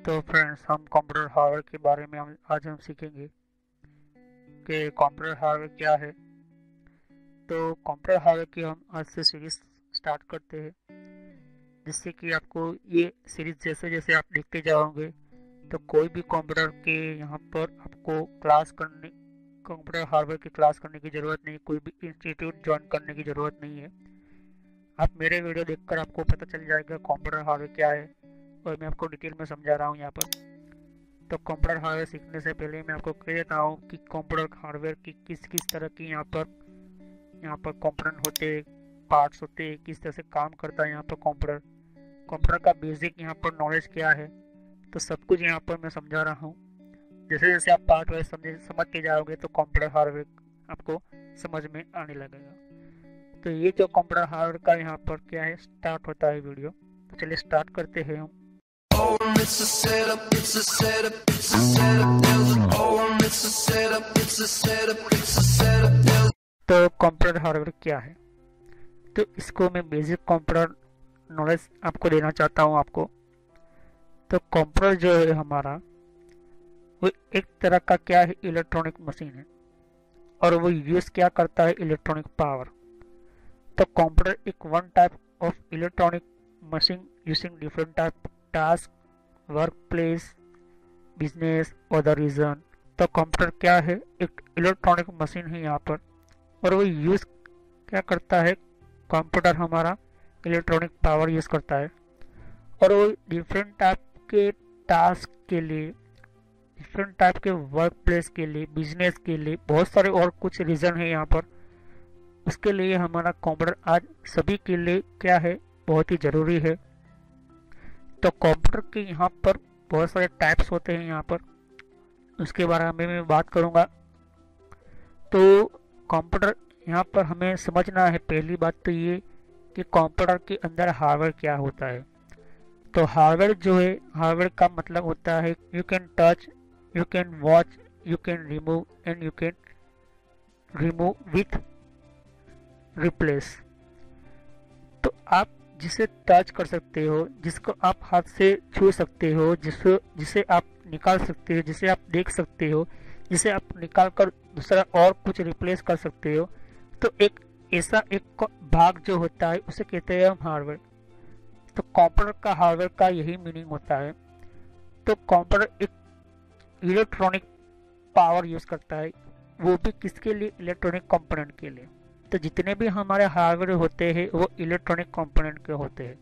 तो फ्रेंड्स, हम computer hardware के बारे में आज हम सीखेंगे कि कंप्यूटर हार्डवेयर क्या है। तो कंप्यूटर हार्डवेयर की हम आज से सीरीज स्टार्ट करते हैं, जिससे कि आपको ये सीरीज जैसे जैसे आप देखते जाओगे तो कोई भी कंप्यूटर के यहाँ पर आपको कंप्यूटर हार्डवेयर की क्लास करने की ज़रूरत नहीं, कोई भी इंस्टीट्यूट ज्वाइन करने की ज़रूरत नहीं है। आप मेरे वीडियो देखकर आपको पता चल जाएगा कंप्यूटर हार्डवेयर क्या है, और मैं आपको डिटेल में समझा रहा हूँ यहाँ पर। तो कंप्यूटर हार्डवेयर सीखने से पहले मैं आपको कह देता हूँ कि कंप्यूटर हार्डवेयर की किस किस तरह की यहाँ पर कंपोनेंट होते, पार्ट्स होते, किस तरह से काम करता है यहाँ पर कंप्यूटर का बेसिक यहाँ पर नॉलेज क्या है, तो सब कुछ यहाँ पर मैं समझा रहा हूँ। जैसे जैसे आप पार्ट वाइज समझते जाओगे तो कंप्यूटर हार्डवेयर आपको समझ में आने लगेगा। तो ये जो कंप्यूटर हार्डवेयर का यहाँ पर क्या है स्टार्ट होता है वीडियो। तो चलिए स्टार्ट करते हैं हम। तो कंप्यूटर हार्डवेयर क्या है, तो इसको मैं बेसिक कंप्यूटर नॉलेज आपको देना चाहता हूँ आपको। तो कंप्यूटर जो है हमारा, वो एक तरह का क्या है, इलेक्ट्रॉनिक मशीन है, और वो यूज क्या करता है, इलेक्ट्रॉनिक पावर। तो कंप्यूटर एक one type of electronic machine using different type task, work place, business और द रीजन। तो कंप्यूटर क्या है, एक इलेक्ट्रॉनिक मशीन है यहाँ पर, और वो यूज क्या करता है, कंप्यूटर हमारा इलेक्ट्रॉनिक पावर यूज करता है, और वो डिफरेंट टाइप के टास्क के लिए, डिफरेंट टाइप के वर्क प्लेस के लिए, बिजनेस के लिए, बहुत सारे और कुछ रीजन है यहाँ पर। उसके लिए हमारा कंप्यूटर आज सभी के लिए क्या है, बहुत ही ज़रूरी है। तो कंप्यूटर के यहाँ पर बहुत सारे टाइप्स होते हैं यहाँ पर, उसके बारे में मैं बात करूँगा। तो कंप्यूटर यहाँ पर हमें समझना है, पहली बात तो ये कि कंप्यूटर के अंदर हार्डवेयर क्या होता है। तो हार्डवेयर जो है, हार्डवेयर का मतलब होता है you can touch, you can watch, you can remove and you can remove with replace. तो आप जिसे टच कर सकते हो, जिसको आप हाथ से छू सकते हो, जिसे आप निकाल सकते हो, जिसे आप देख सकते हो, जिसे आप निकाल कर दूसरा और कुछ रिप्लेस कर सकते हो, तो एक ऐसा एक भाग जो होता है उसे कहते हैं हम हार्डवेयर। तो कंप्यूटर का हार्डवेयर का यही मीनिंग होता है। तो कंप्यूटर एक इलेक्ट्रॉनिक पावर यूज करता है, वो भी किसके लिए, इलेक्ट्रॉनिक कंपोनेंट के लिए। तो जितने भी हमारे हार्डवेयर होते हैं वो इलेक्ट्रॉनिक कंपोनेंट के होते हैं।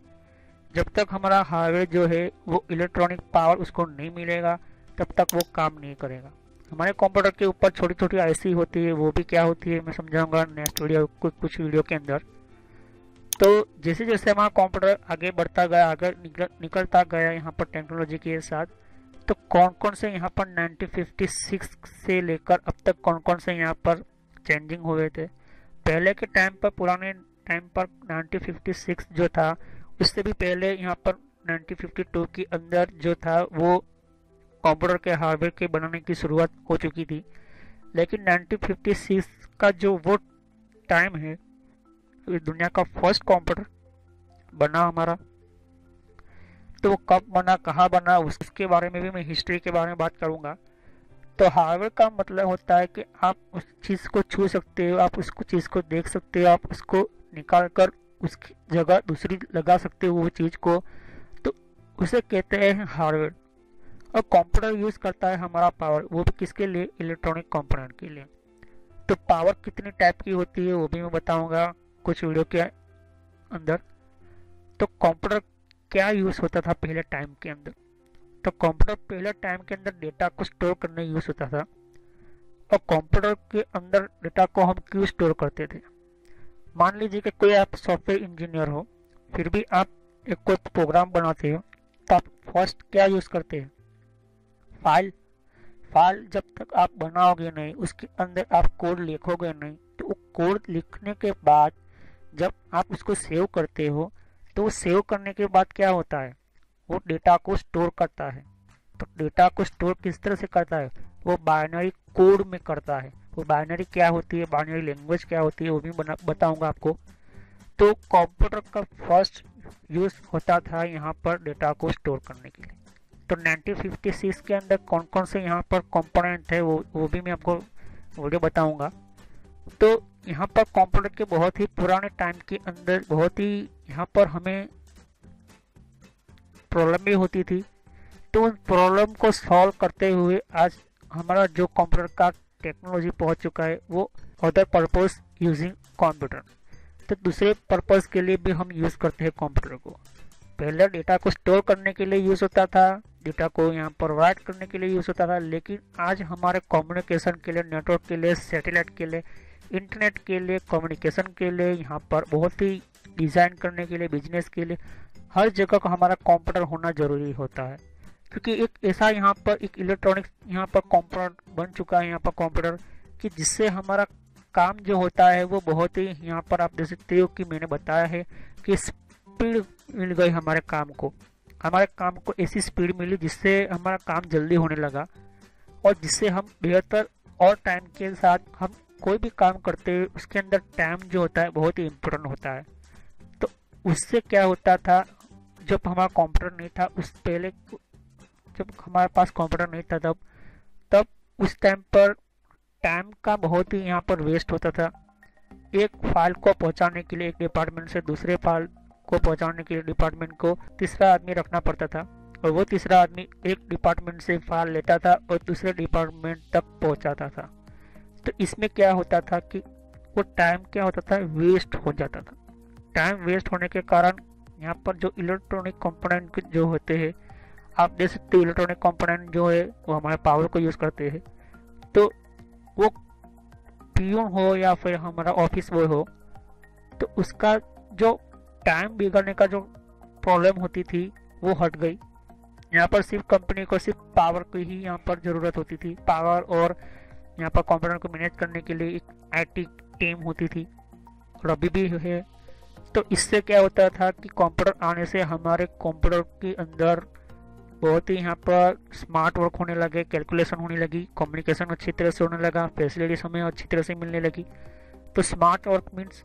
जब तक हमारा हार्डवेयर जो है वो इलेक्ट्रॉनिक पावर उसको नहीं मिलेगा, तब तक वो काम नहीं करेगा। हमारे कंप्यूटर के ऊपर छोटी छोटी आईसी होती है, वो भी क्या होती है मैं समझाऊंगा नेक्स्ट वीडियो, कुछ वीडियो के अंदर। तो जैसे जैसे हमारा कंप्यूटर आगे बढ़ता गया, आगे निकलता गया यहाँ पर टेक्नोलॉजी के साथ, तो कौन कौन से यहाँ पर 1956 से लेकर अब तक कौन कौन से यहाँ पर चेंजिंग हुए थे। पहले के टाइम पर, पुराने टाइम पर 1956 जो था, उससे भी पहले यहाँ पर 1952 के अंदर जो था वो कंप्यूटर के हार्डवेयर के बनाने की शुरुआत हो चुकी थी। लेकिन 1956 का जो वो टाइम है, दुनिया का फर्स्ट कंप्यूटर बना हमारा, तो वो कब बना, कहाँ बना, उसके बारे में भी मैं हिस्ट्री के बारे में बात करूँगा। तो हार्डवेयर का मतलब होता है कि आप उस चीज़ को छू सकते हो, आप उसको चीज़ को देख सकते हो, आप उसको निकाल कर उसकी जगह दूसरी लगा सकते हो वो चीज़ को, तो उसे कहते हैं हार्डवेयर। और कंप्यूटर यूज़ करता है हमारा पावर, वो भी किसके लिए, इलेक्ट्रॉनिक कंपोनेंट के लिए। तो पावर कितनी टाइप की होती है वो भी मैं बताऊँगा कुछ वीडियो के अंदर। तो कंप्यूटर क्या यूज़ होता था पहले टाइम के अंदर, तो कंप्यूटर पहले टाइम के अंदर डेटा को स्टोर करने यूज होता था। और कंप्यूटर के अंदर डेटा को हम क्यों स्टोर करते थे, मान लीजिए कि कोई आप सॉफ्टवेयर इंजीनियर हो, फिर भी आप एक कोई प्रोग्राम बनाते हो, तो आप फर्स्ट क्या यूज करते हैं, फाइल जब तक आप बनाओगे नहीं, उसके अंदर आप कोड लिखोगे नहीं, तो वो कोड लिखने के बाद जब आप उसको सेव करते हो, तो वो सेव करने के बाद क्या होता है, वो डेटा को स्टोर करता है। तो डेटा को स्टोर किस तरह से करता है, वो बाइनरी कोड में करता है। वो बाइनरी क्या होती है, बाइनरी लैंग्वेज क्या होती है, वो भी बताऊंगा आपको। तो कंप्यूटर का फर्स्ट यूज होता था यहाँ पर डेटा को स्टोर करने के लिए। तो 1956 के अंदर कौन कौन से यहाँ पर कंपोनेंट है वो भी मैं आपको वीडियो बताऊंगा। तो यहाँ पर कंप्यूटर के बहुत ही पुराने टाइम के अंदर बहुत ही यहाँ पर हमें प्रॉब्लम भी होती थी। तो उन प्रॉब्लम को सॉल्व करते हुए आज हमारा जो कंप्यूटर का टेक्नोलॉजी पहुंच चुका है वो अदर पर्पस यूजिंग कंप्यूटर। तो दूसरे पर्पस के लिए भी हम यूज़ करते हैं कंप्यूटर को। पहले डेटा को स्टोर करने के लिए यूज़ होता था, डेटा को यहाँ पर राइट करने के लिए यूज़ होता था, लेकिन आज हमारे कम्युनिकेशन के लिए, नेटवर्क के लिए, सैटेलाइट के लिए, इंटरनेट के लिए, कम्युनिकेशन के लिए, यहाँ पर बहुत ही डिज़ाइन करने के लिए, बिजनेस के लिए, हर जगह का हमारा कंप्यूटर होना ज़रूरी होता है। क्योंकि एक ऐसा यहाँ पर एक इलेक्ट्रॉनिक्स यहाँ पर कंपोनेंट बन चुका है यहाँ पर कंप्यूटर, कि जिससे हमारा काम जो होता है वो बहुत ही यहाँ पर आप देख सकते हो कि मैंने बताया है कि स्पीड मिल गई हमारे काम को ऐसी स्पीड मिली जिससे हमारा काम जल्दी होने लगा, और जिससे हम बेहतर और टाइम के साथ हम कोई भी काम करते हैं उसके अंदर टाइम जो होता है बहुत ही इम्पोर्टेंट होता है। तो उससे क्या होता था, जब हमारा कंप्यूटर नहीं था उस पहले, जब हमारे पास कंप्यूटर नहीं था तब उस टाइम पर टाइम का बहुत ही यहाँ पर वेस्ट होता था। एक फाइल को पहुँचाने के लिए एक डिपार्टमेंट से दूसरे फाइल को पहुँचाने के लिए डिपार्टमेंट को तीसरा आदमी रखना पड़ता था, और वो तीसरा आदमी एक डिपार्टमेंट से फाइल लेता था और दूसरे डिपार्टमेंट तक पहुँचाता था। तो इसमें क्या होता था कि वो टाइम क्या होता था, वेस्ट हो जाता था। टाइम वेस्ट होने के कारण यहाँ पर जो इलेक्ट्रॉनिक कंपोनेंट जो होते हैं, आप देख सकते हो इलेक्ट्रॉनिक कंपोनेंट जो है वो हमारे पावर को यूज़ करते हैं। तो वो पीयून हो या फिर हमारा ऑफिस बॉय हो, तो उसका जो टाइम बिगड़ने का जो प्रॉब्लम होती थी वो हट गई। यहाँ पर सिर्फ कंपनी को सिर्फ पावर की ही यहाँ पर ज़रूरत होती थी, पावर, और यहाँ पर कंप्यूटर को मैनेज करने के लिए एक आईटी टीम होती थी, और अभी भी है। तो इससे क्या होता था कि कंप्यूटर आने से हमारे कंप्यूटर के अंदर बहुत ही यहाँ पर स्मार्ट वर्क होने लगे, कैलकुलेशन होने लगी, कम्युनिकेशन अच्छी तरह से होने लगा, फैसिलिटीज हमें अच्छी तरह से मिलने लगी। तो स्मार्ट वर्क मीन्स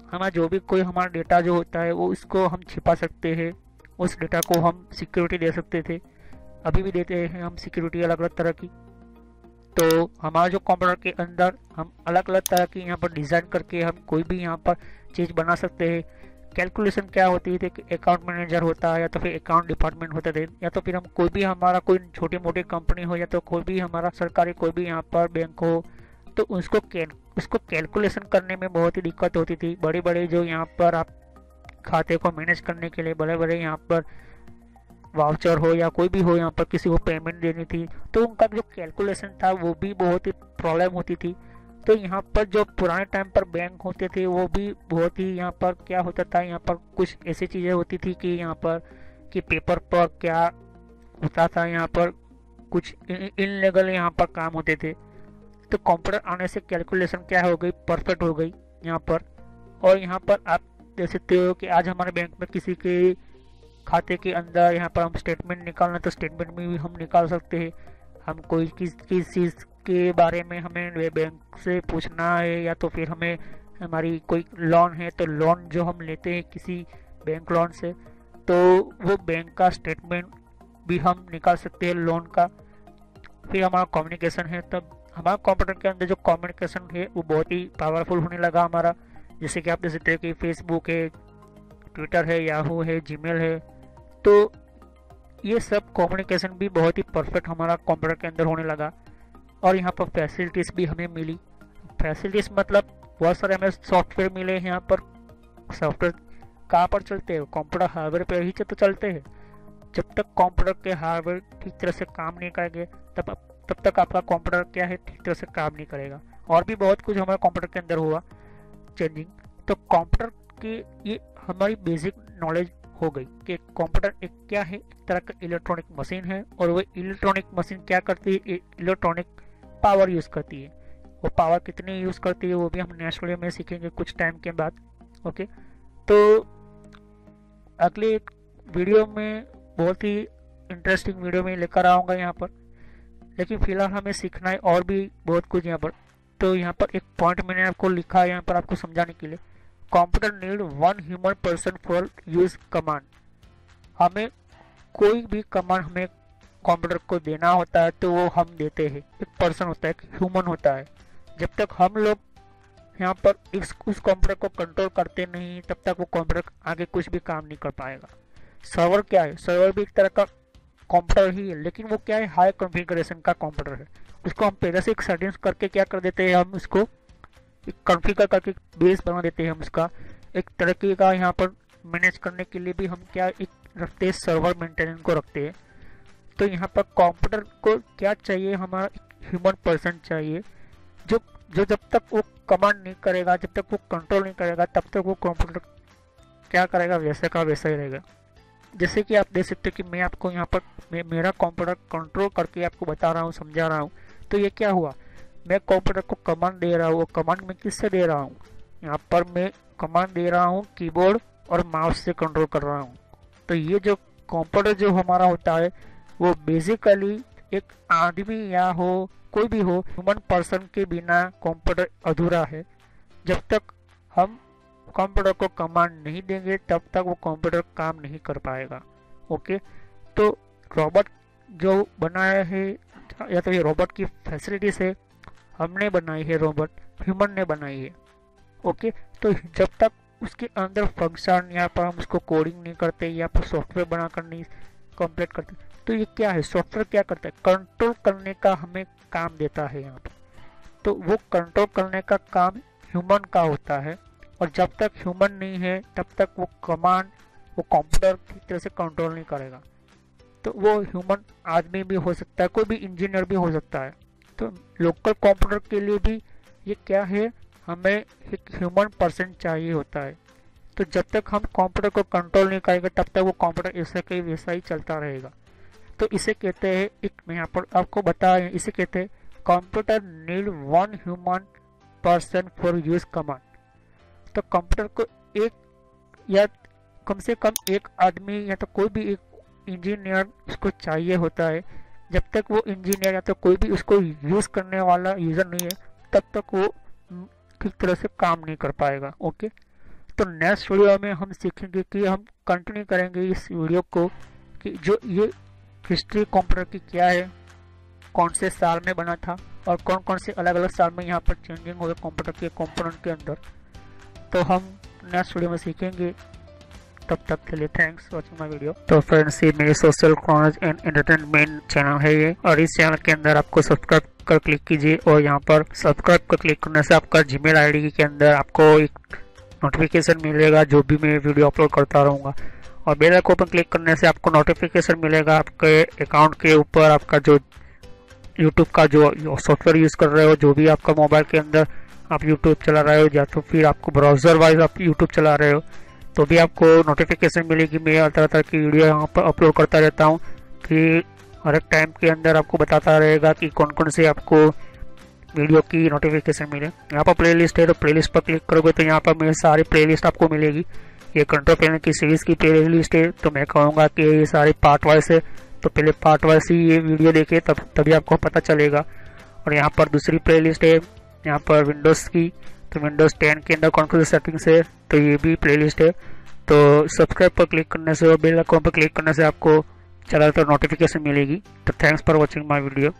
हमारा जो भी कोई हमारा डेटा जो होता है वो इसको हम छिपा सकते हैं, उस डेटा को हम सिक्योरिटी दे सकते थे, अभी भी देते हैं हम सिक्योरिटी अलग अलग तरह की। तो हमारा जो कंप्यूटर के अंदर हम अलग अलग तरह की यहाँ पर डिज़ाइन करके हम कोई भी यहाँ पर चीज़ बना सकते हैं। कैलकुलेशन क्या होती थी कि अकाउंट मैनेजर होता है या तो फिर अकाउंट डिपार्टमेंट होते थे, या तो फिर हम कोई भी हमारा कोई छोटी मोटी कंपनी हो या तो कोई भी हमारा सरकारी कोई भी यहाँ पर बैंक हो, तो उसको कैलकुलेशन करने में बहुत ही दिक्कत होती थी। बड़े बड़े जो यहाँ पर आप खाते को मैनेज करने के लिए बड़े बड़े यहाँ पर वाउचर हो या कोई भी हो, यहाँ पर किसी को पेमेंट देनी थी, तो उनका जो कैलकुलेशन था वो भी बहुत ही प्रॉब्लम होती थी। तो यहाँ पर जो पुराने टाइम पर बैंक होते थे वो भी बहुत ही यहाँ पर क्या होता था, यहाँ पर कुछ ऐसी चीज़ें होती थी कि यहाँ पर कि पेपर पर क्या होता था, यहाँ पर कुछ इनलीगल यहाँ पर काम होते थे। तो कंप्यूटर आने से कैलकुलेशन क्या हो गई, परफेक्ट हो गई यहाँ पर। और यहाँ पर आप देख सकते हो कि आज हमारे बैंक में किसी के खाते के अंदर यहाँ पर हम स्टेटमेंट निकालना तो स्टेटमेंट में भी हम निकाल सकते हैं। हम कोई किस चीज़ के बारे में हमें बैंक से पूछना है, या तो फिर हमें हमारी कोई लोन है तो लोन जो हम लेते हैं किसी बैंक लोन से, तो वो बैंक का स्टेटमेंट भी हम निकाल सकते हैं लोन का। फिर हमारा कम्युनिकेशन है, तब हमारा कंप्यूटर के अंदर जो कम्युनिकेशन है वो बहुत ही पावरफुल होने लगा हमारा। जैसे कि आप देख सकते हैं कि फेसबुक है, ट्विटर है, याहू है, जीमेल है, तो ये सब कम्युनिकेशन भी बहुत ही परफेक्ट हमारा कंप्यूटर के अंदर होने लगा। और यहाँ पर फैसिलिटीज़ भी हमें मिली। फैसिलिटीज़ मतलब बहुत सारे हमें सॉफ्टवेयर मिले हैं। यहाँ पर सॉफ्टवेयर कहाँ पर चलते हैं, कंप्यूटर हार्डवेयर पर ही तो चलते हैं। जब तक कंप्यूटर के हार्डवेयर ठीक तरह से काम नहीं करेंगे तब तक आपका कंप्यूटर क्या है, ठीक तरह से काम नहीं करेगा। और भी बहुत कुछ हमारे कंप्यूटर के अंदर हुआ चेंजिंग। तो कंप्यूटर की ये हमारी बेसिक नॉलेज हो गई कि कंप्यूटर एक क्या है, एक तरह का इलेक्ट्रॉनिक मशीन है, और वो इलेक्ट्रॉनिक मशीन क्या करती है, इलेक्ट्रॉनिक पावर यूज़ करती है। वो पावर कितनी यूज़ करती है वो भी हम नेक्स्ट वीडियो में सीखेंगे कुछ टाइम के बाद। ओके, तो अगले एक वीडियो में बहुत ही इंटरेस्टिंग वीडियो में लेकर आऊँगा यहाँ पर, लेकिन फिलहाल हमें सीखना है और भी बहुत कुछ यहाँ पर। तो यहाँ पर एक पॉइंट मैंने आपको लिखा है यहाँ पर आपको समझाने के लिए, computer need 1 human person for use command. हमें कोई भी कमांड हमें कंप्यूटर को देना होता है तो वो हम देते हैं, एक पर्सन होता है, एक ह्यूमन होता है। जब तक हम लोग यहाँ पर उस कंप्यूटर को कंट्रोल करते नहीं तब तक वो कंप्यूटर आगे कुछ भी काम नहीं कर पाएगा। सर्वर क्या है? सर्वर भी एक तरह का कंप्यूटर ही है, लेकिन वो क्या है, हाई कॉन्फ़िगरेशन का कंप्यूटर है। उसको हम पहले से एक सेटिंग्स करके क्या कर देते हैं, हम उसको एक कॉन्फ़िगर करके बेस बना देते हैं। हम उसका एक तरीके का यहाँ पर मैनेज करने के लिए भी हम क्या एक रखते हैं, सर्वर मेंटेनेंस को रखते हैं। तो यहाँ पर कंप्यूटर को क्या चाहिए, हमारा ह्यूमन पर्सन चाहिए जो जो जब तक वो कमांड नहीं करेगा, जब तक वो कंट्रोल नहीं करेगा, तब तक वो कंप्यूटर क्या करेगा, वैसे का वैसा ही रहेगा। जैसे कि आप देख सकते हो कि मैं आपको यहाँ पर मेरा कंप्यूटर कंट्रोल करके आपको बता रहा हूँ, समझा रहा हूँ। तो ये क्या हुआ, मैं कंप्यूटर को कमांड दे रहा हूँ। वो कमांड मैं किससे दे रहा हूँ, यहाँ पर मैं कमांड दे रहा हूँ कीबोर्ड और माउस से कंट्रोल कर रहा हूँ। तो ये जो कंप्यूटर जो हमारा होता है वो बेसिकली एक आदमी या हो कोई भी हो, ह्यूमन पर्सन के बिना कंप्यूटर अधूरा है। जब तक हम कंप्यूटर को कमांड नहीं देंगे तब तक वो कंप्यूटर काम नहीं कर पाएगा। ओके, तो रोबोट जो बनाया है, या तो ये रोबोट की फैसिलिटी से हमने बनाई है, रोबोट ह्यूमन ने बनाई है। ओके, तो जब तक उसके अंदर फंक्शन यहाँ पर हम उसको कोडिंग नहीं करते या फिर सॉफ्टवेयर बनाकर नहीं कंप्लीट करते, तो ये क्या है, सॉफ्टवेयर क्या करता है, कंट्रोल करने का हमें काम देता है यहाँ पर। तो वो कंट्रोल करने का काम ह्यूमन का होता है, और जब तक ह्यूमन नहीं है तब तक वो कमांड वो कंप्यूटर की तरह से कंट्रोल नहीं करेगा। तो वो ह्यूमन आदमी भी हो सकता है, कोई भी इंजीनियर भी हो सकता है। तो लोकल कंप्यूटर के लिए भी ये क्या है, हमें एक ह्यूमन पर्सन चाहिए होता है। तो जब तक हम कंप्यूटर को कंट्रोल नहीं करेंगे तब तक वो कंप्यूटर ऐसा के वैसा ही चलता रहेगा। तो इसे कहते हैं, एक मैं यहाँ पर आपको बताया, इसे कहते हैं computer need one human person for use command. तो कंप्यूटर को एक या कम से कम एक आदमी या तो कोई भी एक इंजीनियर उसको चाहिए होता है। जब तक वो इंजीनियर या तो कोई भी उसको यूज करने वाला यूजर नहीं है तब तक वो ठीक तरह से काम नहीं कर पाएगा। ओके, तो नेक्स्ट वीडियो में हम सीखेंगे कि हम कंटिन्यू करेंगे इस वीडियो को कि जो ये हिस्ट्री कंप्यूटर की क्या है, कौन से साल में बना था और कौन कौन से अलग अलग साल में यहाँ पर चेंजिंग हुए कंप्यूटर के कंपोनेंट के अंदर। तो हम नेक्स्ट वीडियो में सीखेंगे। तब तक के लिए थैंक्स वॉचिंग माय वीडियो। तो फ्रेंड्स, ये मेरे social knowledge and entertainment channel है ये, और इस चैनल के अंदर आपको सब्सक्राइब कर क्लिक कीजिए, और यहाँ पर सब्सक्राइब कर क्लिक करने से आपका जीमेल आईडी के अंदर आपको एक नोटिफिकेशन मिलेगा जो भी मैं वीडियो अपलोड करता रहूँगा। और बेल आइकन पर क्लिक करने से आपको नोटिफिकेशन मिलेगा आपके अकाउंट के ऊपर। आपका जो यूट्यूब का जो सॉफ्टवेयर यूज़ कर रहे हो, जो भी आपका मोबाइल के अंदर आप यूट्यूब चला रहे हो या तो फिर आपको ब्राउज़र वाइज आप यूट्यूब चला रहे हो, तो भी आपको नोटिफिकेशन मिलेगी। मैं तरह तरह की वीडियो यहाँ पर अपलोड करता रहता हूँ कि हर एक टाइम के अंदर आपको बताता रहेगा कि कौन कौन से आपको वीडियो की नोटिफिकेशन मिले। यहाँ पर प्लेलिस्ट है, तो प्लेलिस्ट पर क्लिक करोगे तो यहाँ पर मेरी सारी प्लेलिस्ट आपको मिलेगी। ये कंट्रोल पैनल की सीरीज़ की प्लेलिस्ट है, तो मैं कहूँगा कि ये सारे पार्ट वाइज है, तो पहले पार्ट वाइज ही ये वीडियो देखे तभी आपको पता चलेगा। और यहाँ पर दूसरी प्लेलिस्ट है यहाँ पर विंडोज़ की, तो विंडोज़ 10 के अंदर कौन कौन सी सेटिंग्स है, तो ये भी प्लेलिस्ट है। तो सब्सक्राइब पर क्लिक करने से और बेल आइकन पर क्लिक करने से आपको चला तो नोटिफिकेशन मिलेगी। तो thanks for watching my video.